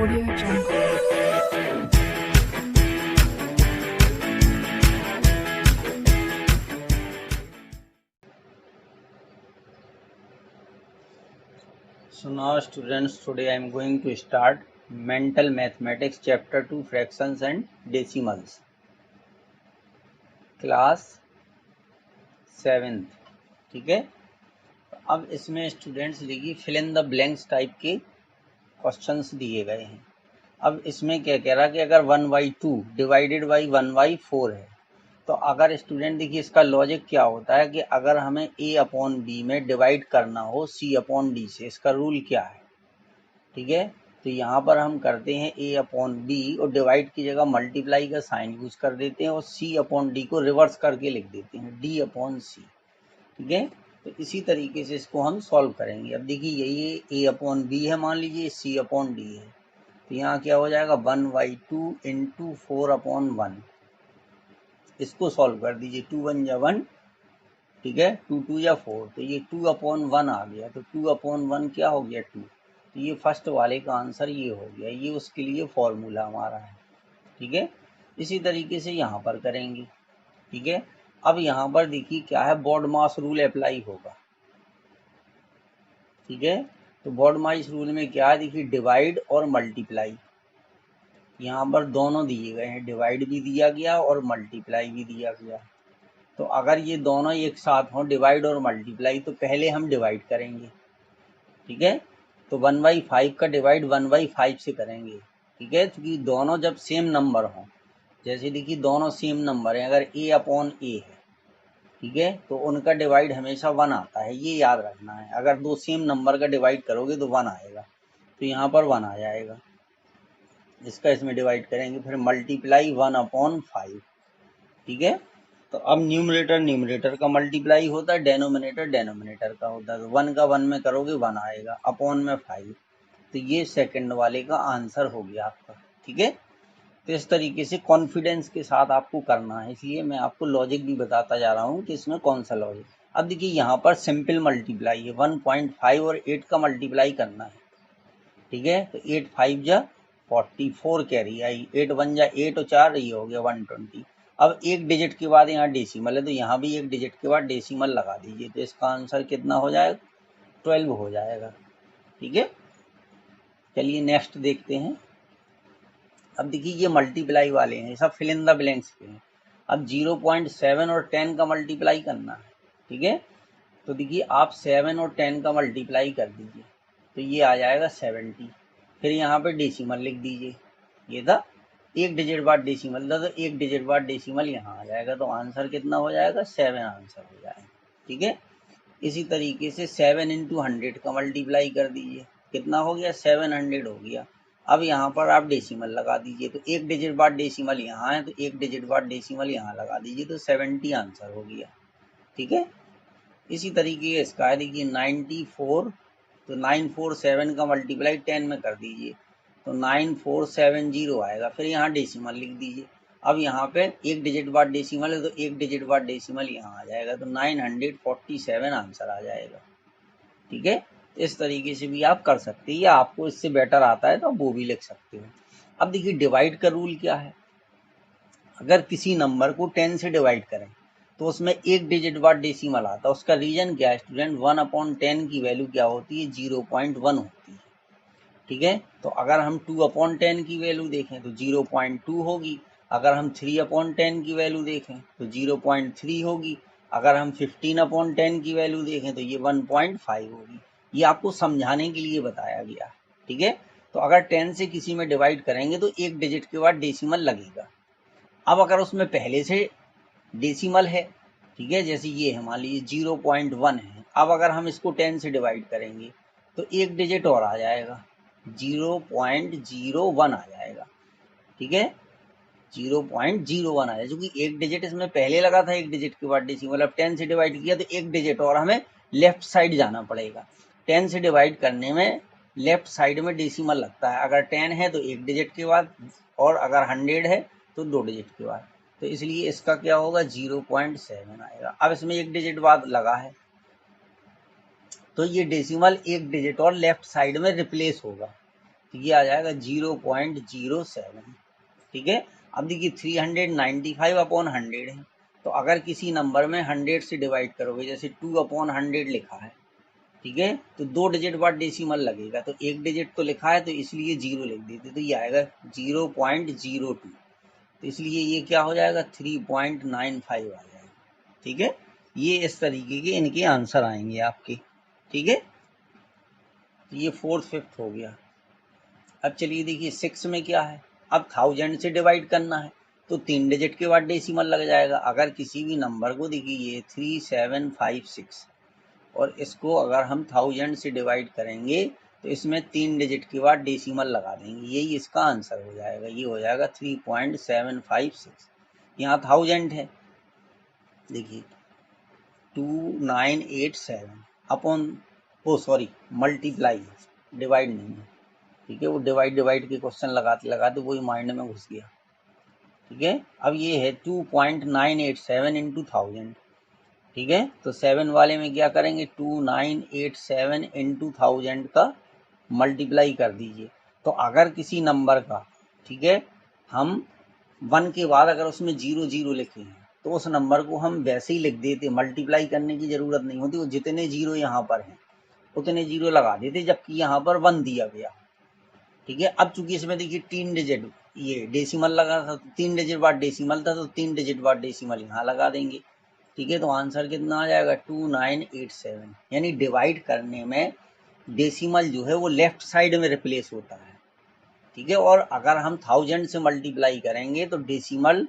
Audio Jungle. So now students, today I am going to start mental mathematics chapter 2 fractions and decimals, class 7th. ठीक है, अब इसमें students देखिए fill in the blanks type के questions दिए गए हैं। अब इसमें क्या कह रहा कि अगर 1/2 डिवाइडेड बाई 1/4 है, तो अगर स्टूडेंट देखिए इसका लॉजिक क्या होता है कि अगर हमें a/b में डिवाइड करना हो c/d से, इसका रूल क्या है। ठीक है, तो यहाँ पर हम करते हैं a/b और डिवाइड की जगह मल्टीप्लाई का साइन यूज कर देते हैं और c/d को रिवर्स करके लिख देते हैं d/c। ठीक है, तो इसी तरीके से इसको हम सॉल्व करेंगे। अब देखिए ये a/b है, मान लीजिए c/d है, तो यहाँ क्या हो जाएगा 1/2 इंटू 4/1। इसको सॉल्व कर दीजिए, 2 1 जा 1, ठीक है, 2 2 या 4, तो ये 2/1 आ गया, तो 2/1 क्या हो गया 2। तो ये फर्स्ट वाले का आंसर ये हो गया, ये उसके लिए फॉर्मूला हमारा है। ठीक है, इसी तरीके से यहाँ पर करेंगे। ठीक है, अब यहाँ पर देखिए क्या है, बॉड मास रूल अप्लाई होगा। ठीक है, तो बॉड मास रूल में क्या है, देखिए डिवाइड और मल्टीप्लाई, यहाँ पर दोनों दिए गए हैं, डिवाइड भी दिया गया और मल्टीप्लाई भी दिया गया। तो अगर ये दोनों एक साथ हों, डिवाइड और मल्टीप्लाई, तो पहले हम डिवाइड करेंगे। ठीक है, तो 1/5 का डिवाइड 1/5 से करेंगे। ठीक है, क्योंकि दोनों जब सेम नंबर हों, जैसे देखिए दोनों सेम नंबर हैं, अगर a/a है, ठीक है, तो उनका डिवाइड हमेशा 1 आता है, ये याद रखना है। अगर दो सेम नंबर का डिवाइड करोगे तो 1 आएगा, तो यहाँ पर 1 आ जाएगा, इसका इसमें डिवाइड करेंगे, फिर मल्टीप्लाई 1/5। ठीक है, तो अब न्यूमरेटर का मल्टीप्लाई होता है, डेनोमिनेटर का होता है, तो 1 का 1 में करोगे 1 आएगा, अपॉन में 5। तो ये सेकंड वाले का आंसर हो गया आपका। ठीक है, तो इस तरीके से कॉन्फिडेंस के साथ आपको करना है, इसलिए मैं आपको लॉजिक भी बताता जा रहा हूँ कि इसमें कौन सा लॉजिक। अब देखिए यहाँ पर सिंपल मल्टीप्लाई है, 1.5 और 8 का मल्टीप्लाई करना है। ठीक है, तो 8 5 जा 44 कैरी आई, 8 1 जा 8 और 4 ये हो गया 120। अब एक डिजिट के बाद यहाँ डेसिमल है, तो यहाँ भी एक डिजिट के बाद डेसिमल लगा दीजिए, तो इसका आंसर कितना हो जाएगा, 12 हो जाएगा। ठीक है, चलिए नेक्स्ट देखते हैं। अब देखिए ये मल्टीप्लाई वाले हैं, सब फिल इन द ब्लैंक्स के हैं। अब 0.7 और 10 का मल्टीप्लाई करना है। ठीक है, तो देखिए आप 7 और 10 का मल्टीप्लाई कर दीजिए, तो ये आ जाएगा 70। फिर यहाँ पे डेसिमल लिख दीजिए, ये था एक डिजिट बाद डेसिमल था, तो एक डिजिट बाद डेसिमल यहाँ आ जाएगा, तो आंसर कितना हो जाएगा 7 आंसर हो जाएगा। ठीक है, इसी तरीके से 7 इंटू 100 का मल्टीप्लाई कर दीजिए, कितना हो गया 700 हो गया। अब यहाँ पर आप डेसिमल लगा दीजिए, तो एक डिजिट बाद डेसिमल यहाँ है, तो एक डिजिट बाद डेसिमल यहाँ लगा दीजिए, तो 70 आंसर हो गया। ठीक है, इसी तरीके से इसका है, देखिए 94, तो 947 का मल्टीप्लाई 10 में कर दीजिए, तो 9470 आएगा, फिर यहाँ डेसिमल लिख दीजिए। अब यहाँ पे एक डिजिट बाद डेसिमल है, तो एक डिजिट बाद डेसिमल यहाँ आ जाएगा, तो 947 आंसर आ जाएगा। ठीक है, इस तरीके से भी आप कर सकते हैं, या आपको इससे बेटर आता है तो आप वो भी लिख सकते हो। अब देखिए डिवाइड का रूल क्या है, अगर किसी नंबर को 10 से डिवाइड करें तो उसमें एक डिजिट बाद डेसिमल आता है, उसका रीजन क्या है स्टूडेंट, 1/10 की वैल्यू क्या होती है, 0.1 होती है। ठीक है, तो अगर हम 2/10 की वैल्यू देखें तो 0.2 होगी, अगर हम 3/10 की वैल्यू देखें तो 0.3 होगी, अगर हम 15/10 की वैल्यू देखें तो ये 1.5 होगी। ये आपको समझाने के लिए बताया गया। ठीक है, तो अगर 10 से किसी में डिवाइड करेंगे तो एक डिजिट के बाद डेसिमल लगेगा। अब अगर उसमें पहले से डेसिमल है, ठीक है, जैसे ये है मान लीजिए 0.1 है, अब अगर हम इसको 10 से डिवाइड करेंगे तो एक डिजिट और आ जाएगा, 0.01 आ जाएगा। ठीक है, 0.01 आ जाएगा, क्योंकि एक डिजिट इसमें पहले लगा था, एक डिजिट के बाद डेसिमल, अब 10 से डिवाइड किया तो एक डिजिट और हमें लेफ्ट साइड जाना पड़ेगा। 10 से डिवाइड करने में लेफ्ट साइड में डेसिमल लगता है, अगर 10 है तो एक डिजिट के बाद, और अगर 100 है तो 2 डिजिट के बाद, तो इसलिए इसका क्या होगा 0.7 आएगा। अब इसमें एक डिजिट बाद लगा है, तो ये डेसिमल एक डिजिट और लेफ्ट साइड में रिप्लेस होगा, तो ये आ जाएगा 0.07। ठीक है। अब देखिए 395 अपॉन 100 है, तो अगर किसी नंबर में 100 से डिवाइड करोगे, जैसे 2/100 लिखा है, ठीक है, तो 2 डिजिट बाद डेसिमल लगेगा, तो 1 डिजिट तो लिखा है तो इसलिए 0 लिख देते, तो ये आएगा 0.02। तो इसलिए ये क्या हो जाएगा 3.95 आ जाएगा। ठीक है, ये इस तरीके के इनके आंसर आएंगे आपके। ठीक है, तो ये 4th 5th हो गया। अब चलिए देखिए 6 में क्या है। अब 1000 से डिवाइड करना है, तो 3 डिजिट के बाद डेसिमल लग जाएगा। अगर किसी भी नंबर को देखिए ये 3756 और इसको अगर हम 1000 से डिवाइड करेंगे तो इसमें 3 डिजिट के बाद डेसिमल लगा देंगे, यही इसका आंसर हो जाएगा। ये हो जाएगा 3.756। यहाँ 1000 है, देखिए 2987 अपॉन, ओ सॉरी मल्टीप्लाई, डिवाइड नहीं है। ठीक है, वो डिवाइड के क्वेश्चन लगाते लगाते वही माइंड में घुस गया। ठीक है, अब ये है 2.987 इंटू 1000। ठीक है, तो 7 वाले में क्या करेंगे, 2987 इंटू 1000 का मल्टीप्लाई कर दीजिए। तो अगर किसी नंबर का, ठीक है, हम 1 के बाद अगर उसमें 00 लिखे हैं तो उस नंबर को हम वैसे ही लिख देते, मल्टीप्लाई करने की जरूरत नहीं होती, वो जितने 0 यहाँ पर हैं उतने 0 लगा देते, जबकि यहाँ पर 1 दिया गया। ठीक है, अब चूंकि इसमें देखिए 3 डिजिट ये डेसिमल लगा था, 3 डिजिट बाद डेसिमल था, तो 3 डिजिट बाद डेसिमल यहाँ लगा देंगे। ठीक है, तो आंसर कितना आ जाएगा 2987। यानी डिवाइड करने में डेसिमल जो है वो लेफ्ट साइड में रिप्लेस होता है। ठीक है, और अगर हम 1000 से मल्टीप्लाई करेंगे तो डेसिमल,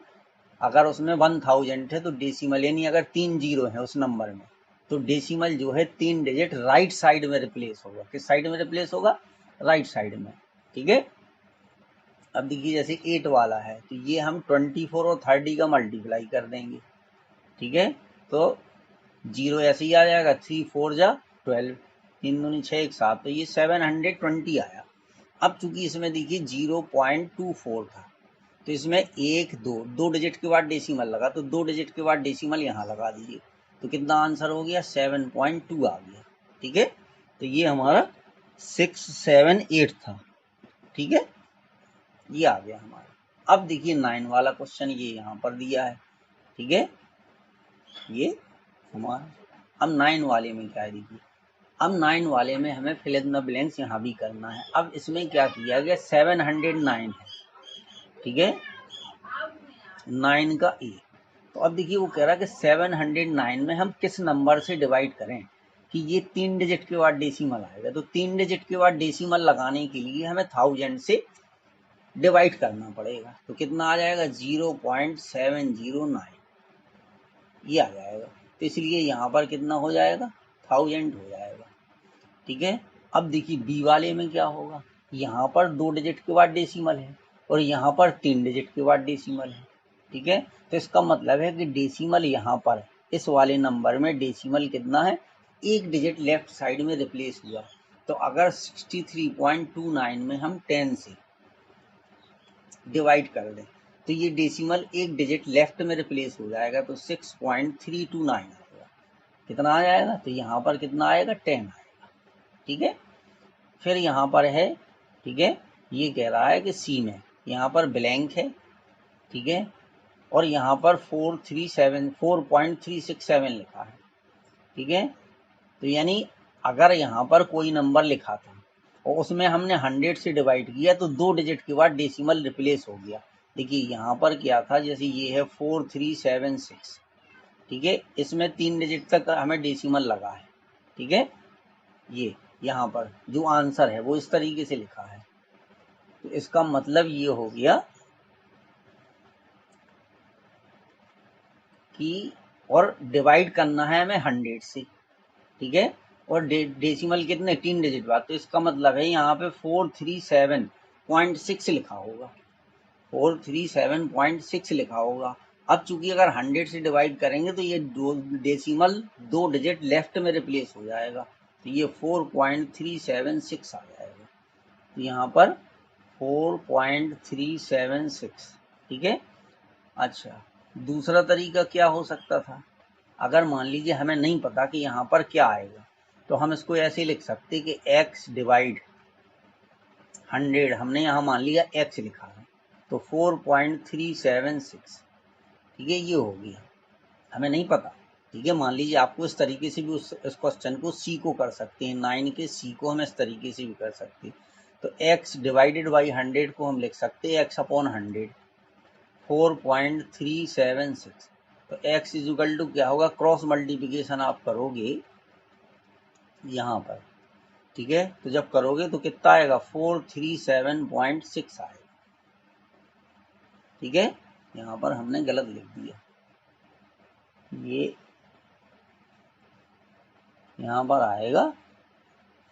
अगर उसमें 1000 है तो डेसिमल, यानी अगर 3 जीरो है उस नंबर में, तो डेसिमल जो है 3 डिजिट राइट साइड में रिप्लेस होगा। किस साइड में रिप्लेस होगा, राइट साइड में। ठीक है, अब देखिए जैसे 8 वाला है, तो ये हम 24 और 30 का मल्टीप्लाई कर देंगे। ठीक है, तो 0 ऐसे ही आ जाएगा, 3 4 जा 12, 3 दूनी 6 1 7, तो ये 720 आया। अब चूंकि इसमें देखिए 0.24 था, तो इसमें 1 2 डिजिट के बाद डेसिमल लगा, तो 2 डिजिट के बाद डेसिमल यहाँ लगा दीजिए, तो कितना आंसर हो गया 7.2 आ गया। ठीक है, तो ये हमारा 678 था। ठीक है, ये आ गया हमारा। अब देखिए 9 वाला क्वेश्चन ये यहाँ पर दिया है। ठीक है, ये हमारा, अब 9 वाले में क्या है देखिए, अब 9 वाले में हमें फिल इन द ब्लैंक्स यहाँ भी करना है। अब इसमें क्या किया गया, 709 है। ठीक है, 9 का ए, तो अब देखिए वो कह रहा है कि 709 में हम किस नंबर से डिवाइड करें कि ये 3 डिजिट के बाद डेसिमल आएगा। तो 3 डिजिट के बाद डेसिमल लगाने के लिए हमें 1000 से डिवाइड करना पड़ेगा, तो कितना आ जाएगा 0.709, ये आ जाएगा। तो इसलिए यहाँ पर कितना हो जाएगा 1000 हो जाएगा। ठीक है, अब देखिए बी वाले में क्या होगा, यहाँ पर 2 डिजिट के बाद डेसिमल है और यहाँ पर 3 डिजिट के बाद डेसिमल है। ठीक है, तो इसका मतलब है कि डेसिमल यहाँ पर इस वाले नंबर में डेसिमल कितना है, 1 डिजिट लेफ्ट साइड में रिप्लेस हुआ। तो अगर 63.29 में हम 10 से डिवाइड कर दें तो ये डेसिमल 1 डिजिट लेफ्ट में रिप्लेस हो जाएगा, तो 6.329 आएगा। कितना आ जाएगा, तो यहाँ पर कितना आएगा 10 आएगा। ठीक है, फिर यहाँ पर है, ठीक है, ये कह रहा है कि सी में यहाँ पर ब्लैंक है। ठीक है, और यहाँ पर 4.367 लिखा है। ठीक है, तो यानी अगर यहाँ पर कोई नंबर लिखा था और उसमें हमने 100 से डिवाइड किया तो 2 डिजिट के बाद डेसिमल रिप्लेस हो गया। देखिए यहाँ पर क्या था, जैसे ये है 4376। ठीक है, इसमें 3 डिजिट तक हमें डेसिमल लगा है। ठीक है, ये यहाँ पर जो आंसर है वो इस तरीके से लिखा है, तो इसका मतलब ये हो गया कि, और डिवाइड करना है हमें 100 से। ठीक है, और डेसिमल कितने 3 डिजिट बाद, तो इसका मतलब है यहाँ पे 437.6 लिखा होगा, 437.6 लिखा होगा। अब चूंकि अगर 100 से डिवाइड करेंगे तो ये डेसिमल 2 डिजिट लेफ्ट में रिप्लेस हो जाएगा, तो ये 4.376 आ जाएगा। तो यहाँ पर 4.376। ठीक है, अच्छा दूसरा तरीका क्या हो सकता था, अगर मान लीजिए हमें नहीं पता कि यहाँ पर क्या आएगा, तो हम इसको ऐसे लिख सकते कि x डिवाइड 100 हमने यहाँ मान लिया x लिखा है, तो 4.376, ठीक है, ये हो गया, हमें नहीं पता, ठीक है। मान लीजिए आपको इस तरीके से भी उस क्वेश्चन को सी को कर सकते हैं, 9 के सी को हम इस तरीके से भी कर सकते हैं। तो x डिवाइडेड बाई 100 को हम लिख सकते हैं x अपॉन 100, 4.376। तो x इजुकल टू क्या होगा, क्रॉस मल्टीप्लिकेशन आप करोगे यहाँ पर, ठीक है, तो जब करोगे तो कितना आएगा, 437.6 आएगा, ठीक है। यहाँ पर हमने गलत लिख दिया, ये यहाँ पर आएगा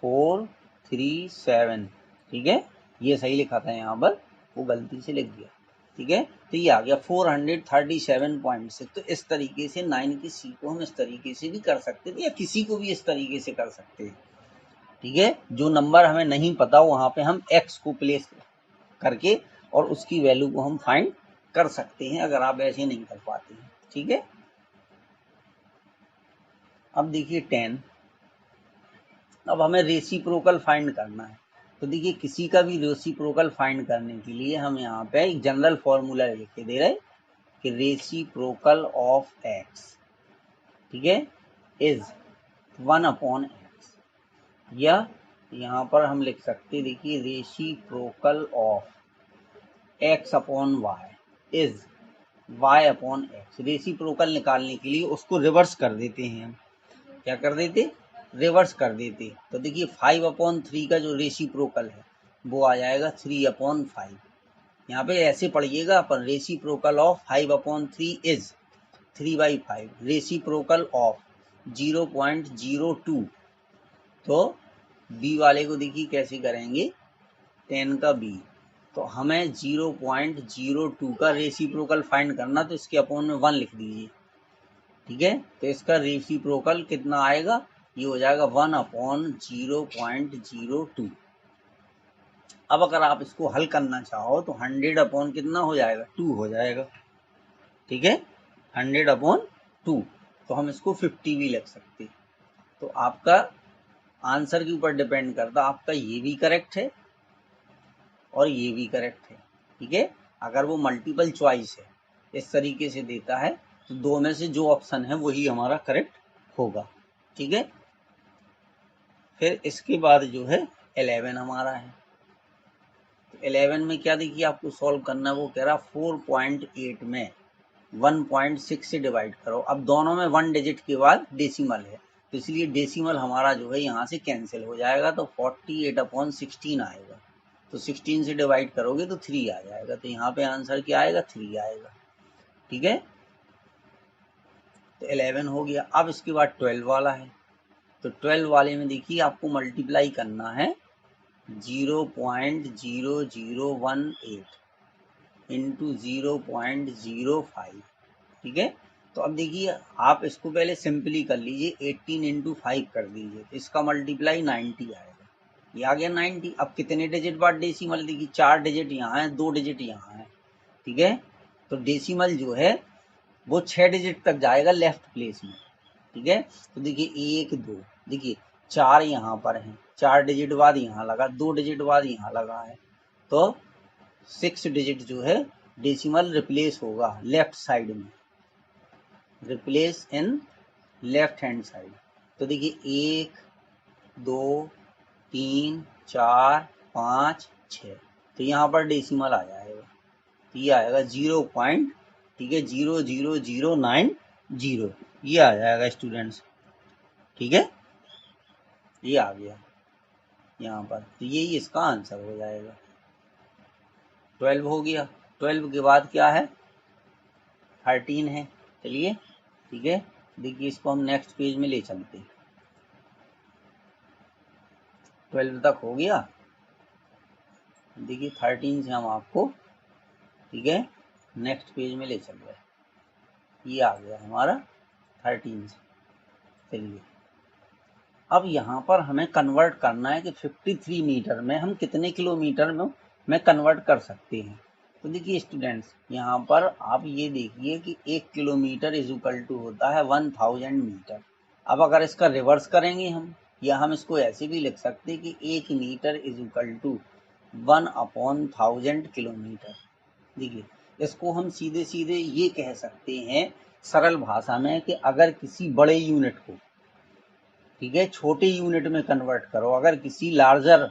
437, ठीक है, ये सही लिखा था यहाँ पर, वो गलती से लिख दिया, ठीक है। तो ये आ गया 437.6। तो इस तरीके से 9 की सी को हम इस तरीके से भी कर सकते थे, या किसी को भी इस तरीके से कर सकते हैं, ठीक है। जो नंबर हमें नहीं पता वहां पे हम x को प्लेस करके और उसकी वैल्यू को हम फाइंड कर सकते हैं, अगर आप ऐसे नहीं कर पाते हैं, ठीक है। अब देखिए 10, अब हमें रेसिप्रोकल फाइंड करना है। तो देखिए किसी का भी रेसिप्रोकल फाइंड करने के लिए हम यहाँ पे एक जनरल फॉर्मूला लिख के दे रहे कि रेसिप्रोकल ऑफ एक्स, ठीक है, इज 1 अपॉन एक्स, या यहाँ पर हम लिख सकते, देखिए reciprocal of x upon y is y upon x. Reciprocal निकालने के लिए उसको रिवर्स कर देते हैं हम, क्या कर देते, रिवर्स कर देते। तो देखिए 5/3 का जो रेसिप्रोकल है वो आ जाएगा 3/5। यहाँ पे ऐसे पढ़िएगा अपन, reciprocal of 5/3 is 3/5, reciprocal of 0.02। तो बी वाले को देखिए कैसे करेंगे, 10 का बी, तो हमें 0.02 का रेसिप्रोकल फाइंड करना, तो इसके अपॉन में 1 लिख दीजिए, ठीक है। तो इसका रेसिप्रोकल कितना आएगा, ये हो जाएगा 1/0.02। अब अगर आप इसको हल करना चाहो तो 100 अपॉन कितना हो जाएगा, 2 हो जाएगा, ठीक है, 100/2। तो हम इसको 50 भी लिख सकते। तो आपका आंसर के ऊपर डिपेंड करता, आपका ये भी करेक्ट है और ये भी करेक्ट है, ठीक है। अगर वो मल्टीपल चॉइस है, इस तरीके से देता है, तो दो में से जो ऑप्शन है वही हमारा करेक्ट होगा, ठीक है। फिर इसके बाद जो है 11 हमारा है। तो 11 में क्या देखिए आपको सॉल्व करना है, वो कह रहा 4.8 में 1.6 से डिवाइड करो। अब दोनों में 1 डिजिट के बाद डेसिमल है, तो इसलिए डेसिमल हमारा जो है यहाँ से कैंसिल हो जाएगा, तो 48/16 आएगा। तो 16 से डिवाइड करोगे तो 3 आ जाएगा, तो यहाँ पे आंसर क्या आएगा, 3 आएगा, ठीक है। तो 11 हो गया। अब इसके बाद 12 वाला है। तो 12 वाले में देखिए आपको मल्टीप्लाई करना है 0.0018 इंटू 0.05, ठीक है। तो अब देखिए आप इसको पहले सिंपली कर लीजिए, 18 इंटू 5 कर दीजिए, तो इसका मल्टीप्लाई 90 आएगा, ये आ गया 90। अब कितने डिजिट बाद डेसिमल, देखिए 4 डिजिट यहाँ है, 2 डिजिट यहाँ है, ठीक है। तो डेसिमल जो है वो 6 डिजिट तक जाएगा लेफ्ट प्लेस में, ठीक है। तो देखिए 1 2, देखिए 4 यहाँ पर है, 4 डिजिट बाद यहाँ लगा, 2 डिजिट बाद यहाँ लगा है, तो 6 डिजिट जो है डेसिमल रिप्लेस होगा लेफ्ट साइड में, replace in left hand side. तो देखिए 1 2 3 4 5 6, तो यहाँ पर डेसिमल आ जाएगा, तो ये आएगा 0 पॉइंट, ठीक है, 00090, ये आ जाएगा स्टूडेंट्स, ठीक है, ये आ गया यहाँ पर, तो यही इसका आंसर हो जाएगा। 12 हो गया। 12 के बाद क्या है, 13 है, चलिए, ठीक है। देखिए इसको हम नेक्स्ट पेज में ले चलते हैं। 12 तक हो गया, देखिए 13 से हम आपको, ठीक है, नेक्स्ट पेज में ले चल रहे हैं। ये आ गया हमारा 13 से, चलिए। अब यहाँ पर हमें कन्वर्ट करना है कि 53 मीटर में हम कितने किलोमीटर में कन्वर्ट कर सकते हैं। तो देखिए स्टूडेंट्स, यहाँ पर आप ये देखिए कि 1 किलोमीटर इज इक्वल टू होता है 1000 मीटर। अब अगर इसका रिवर्स करेंगे हम, या हम इसको ऐसे भी लिख सकते हैं कि 1 metre is equal to 1/1000 kilometre. देखिए, इसको हम सीधे सीधे ये कह सकते हैं सरल भाषा में कि अगर किसी बड़े यूनिट को, ठीक है, छोटे यूनिट में कन्वर्ट करो, अगर किसी लार्जर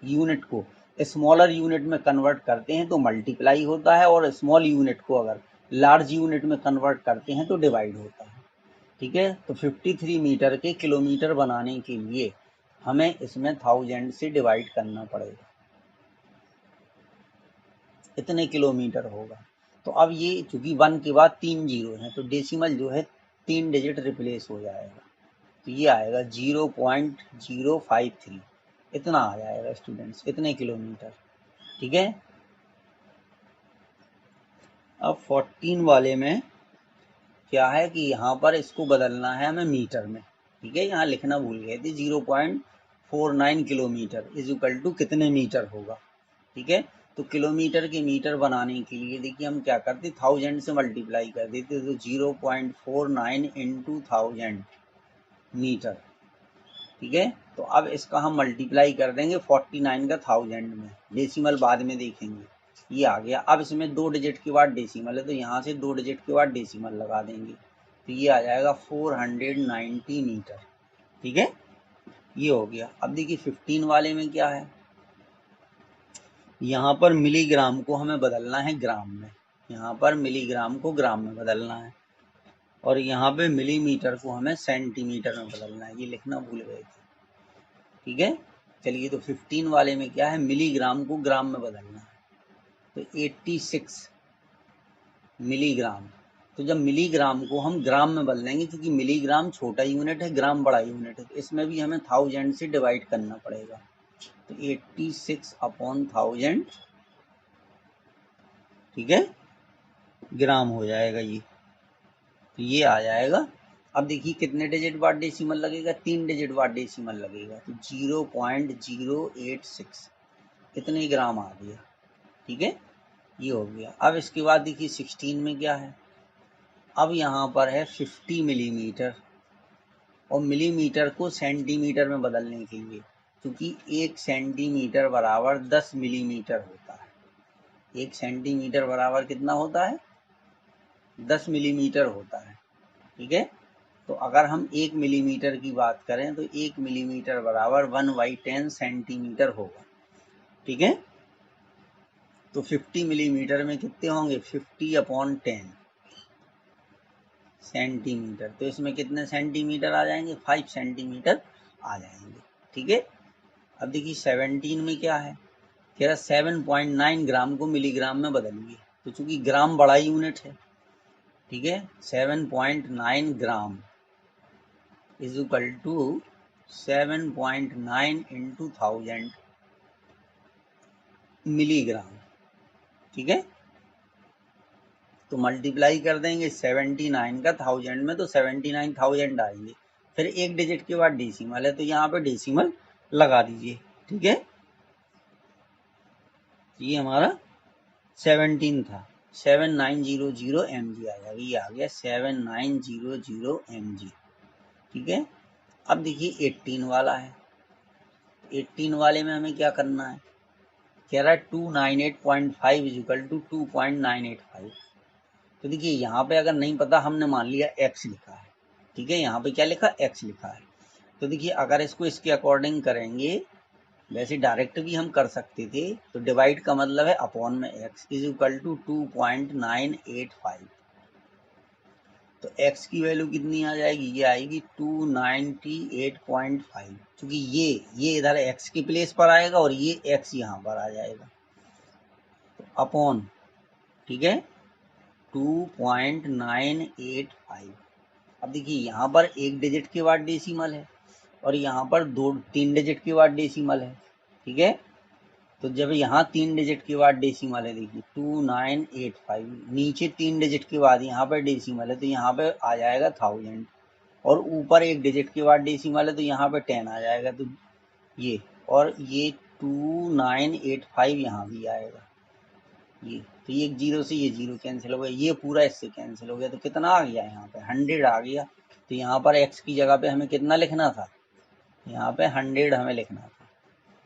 यूनिट को स्मॉलर यूनिट में कन्वर्ट करते हैं तो मल्टीप्लाई होता है, और स्मॉल यूनिट को अगर लार्ज यूनिट में कन्वर्ट करते हैं तो डिवाइड होता है। ठीक है, तो 53 मीटर के किलोमीटर बनाने के लिए हमें इसमें 1000 से डिवाइड करना पड़ेगा, इतने किलोमीटर होगा। तो अब ये चूंकि 1 के बाद 3 जीरो हैं तो डेसिमल जो है 3 डिजिट रिप्लेस हो जाएगा, तो ये आएगा 0.053, इतना आ जाएगा स्टूडेंट्स, इतने किलोमीटर। ठीक है, अब 14 वाले में क्या है कि यहाँ पर इसको बदलना है हमें मीटर में। ठीक है, यहाँ लिखना भूल गए थे, 0.49 किलोमीटर इज इक्वल टू कितने मीटर होगा। ठीक है, तो किलोमीटर के मीटर बनाने के लिए देखिए हम क्या करते, 1000 से मल्टीप्लाई कर देते, तो 0.49 इंटू 1000 मीटर। ठीक है, तो अब इसका हम मल्टीप्लाई कर देंगे 49 का 1000 में, डेसिमल बाद में देखेंगे। ये आ गया। अब इसमें 2 डिजिट के बाद डेसिमल है तो यहाँ से 2 डिजिट के बाद डेसिमल लगा देंगे, तो ये आ जाएगा 490 मीटर। ठीक है, ये हो गया। अब देखिए 15 वाले में क्या है, यहाँ पर मिलीग्राम को हमें बदलना है ग्राम में, यहाँ पर मिलीग्राम को ग्राम में बदलना है, और यहाँ पे मिलीमीटर को हमें सेंटीमीटर में बदलना है, ये लिखना भूल गए थे। ठीक है, चलिए, तो 15 वाले में क्या है, मिलीग्राम को ग्राम में बदलना है, तो 86 मिलीग्राम। तो जब मिलीग्राम को हम ग्राम में बदलेंगे, क्योंकि मिलीग्राम छोटा यूनिट है, ग्राम बड़ा यूनिट है, तो इसमें भी हमें 1000 से डिवाइड करना पड़ेगा, तो 86/1000, ठीक है, ग्राम हो जाएगा ये, तो ये आ जाएगा। अब देखिए कितने डिजिट बाद डेसिमल लगेगा, 3 डिजिट बाद डेसिमल लगेगा, तो 0.086, इतने ग्राम आ गया। ठीक है, ये हो गया। अब इसके बाद देखिए 16 में क्या है, अब यहाँ पर है 50 मिलीमीटर, और मिलीमीटर को सेंटीमीटर में बदलने के लिए, क्योंकि 1 सेंटीमीटर बराबर 10 मिलीमीटर होता है। 1 सेंटीमीटर बराबर कितना होता है, 10 मिलीमीटर होता है। ठीक है, तो अगर हम 1 मिलीमीटर की बात करें तो 1 मिलीमीटर बराबर 1/10 सेंटीमीटर होगा। ठीक है, तो 50 मिलीमीटर में कितने होंगे, 50/10 सेंटीमीटर, तो इसमें कितने सेंटीमीटर आ जाएंगे, 5 सेंटीमीटर आ जाएंगे। ठीक है, अब देखिए 17 में क्या है, कह रहा 7.9 ग्राम को मिलीग्राम में बदलिए, तो चूंकि ग्राम बड़ा यूनिट है, ठीक है, 7.9 gram is equal to 7.9 into 1000 milligram. ठीक है, तो मल्टीप्लाई कर देंगे 79 का 1000 में, तो 79,000 आएंगे। फिर एक डिजिट के बाद डेसिमल है तो यहाँ पे डेसिमल लगा दीजिए। ठीक है, ये हमारा 17 था, 7900 mg आ जाएगा, ये आ गया 7900 mg। ठीक है, अब देखिए 18 वाला है, 18 वाले में हमें क्या करना है, कह रहा है 298.5 इज इक्वल टू 2.985। तो देखिए यहाँ पे अगर नहीं पता, हमने मान लिया x लिखा है। ठीक है, यहाँ पे क्या लिखा, x लिखा है, तो देखिए अगर इसको इसके अकॉर्डिंग करेंगे, वैसे डायरेक्ट भी हम कर सकते थे, तो डिवाइड का मतलब है अपॉन में x इज इक्वल टू 2.985, तो x की वैल्यू कितनी आ जाएगी, ये आएगी 298.5, क्योंकि ये इधर x के प्लेस पर आएगा और ये x यहाँ पर आ जाएगा, तो अपॉन, ठीक है, 2.985। अब देखिए यहाँ पर एक डिजिट के बाद डेसिमल है और यहाँ पर 3 डिजिट के बाद डेसिमल है। ठीक है, तो जब यहाँ 3 डिजिट के बाद डेसिमल है, देखिए 2985, नीचे 3 डिजिट के बाद यहाँ पर डेसिमल है तो यहाँ पे आ जाएगा 1000, और ऊपर एक डिजिट के बाद डेसिमल है तो यहाँ पे 10 आ जाएगा, तो ये, और ये 2985 यहाँ भी आएगा, ये, तो ये जीरो से ये जीरो कैंसिल हो गया, ये पूरा इससे कैंसिल हो गया, तो कितना आ गया, यहाँ पे 100 आ गया। तो यहाँ पर x की जगह पे हमें कितना लिखना था, यहाँ पे 100 हमें लिखना था।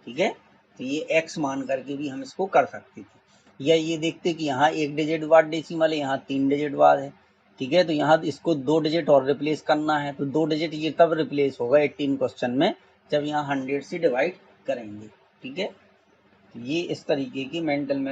ठीक है, तो ये x मान करके भी हम इसको कर सकते थे। या ये देखते कि यहाँ 1 डिजिट बाद डेसिमल है, यहाँ 3 डिजिट बाद है, ठीक है। तो यहाँ इसको 2 डिजिट और रिप्लेस करना है, तो 2 डिजिट ये तब रिप्लेस होगा 18 क्वेश्चन में जब यहाँ 100 से डिवाइड करेंगे, ठीक है। ये इस तरीके की मेंटल